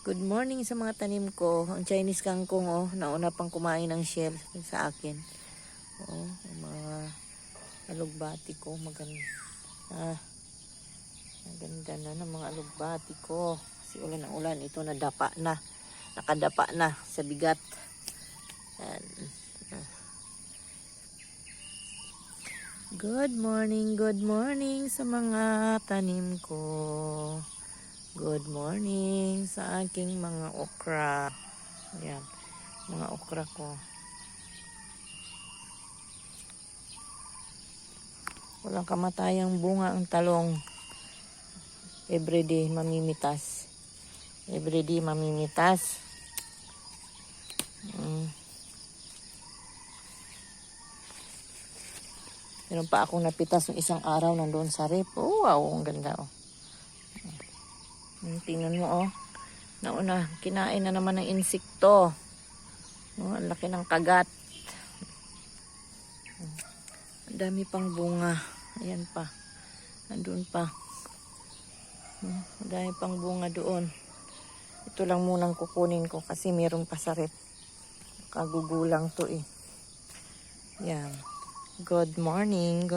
Good morning sa mga tanim ko. Ang Chinese kangkong, oh, nauna pang kumain ng shell sa akin. Oh, ang mga alugbati ko, maganda. Maganda na ng mga alugbati ko. Kasi ulan ng ulan, ito nadapa na. Nakadapa na sa bigat. And, good morning sa mga tanim ko. Good morning sa aking mga okra. Yan, mga okra ko. Walang kamatayang bunga ang talong. Everyday mamimitas. Everyday mamimitas. Meron pa akong napitas ng isang araw nandoon sa rep. Oh, wow, ang ganda, oh. Tingnan mo, oh. Nauna, kinain na naman ng insekto. Oh, ang laki ng kagat. Ang dami pang bunga. Ayan pa. Andun pa. Ang dami pang bunga doon. Ito lang munang kukunin ko kasi meron pa sa rep. Kagugulang to eh. Yan. Good morning.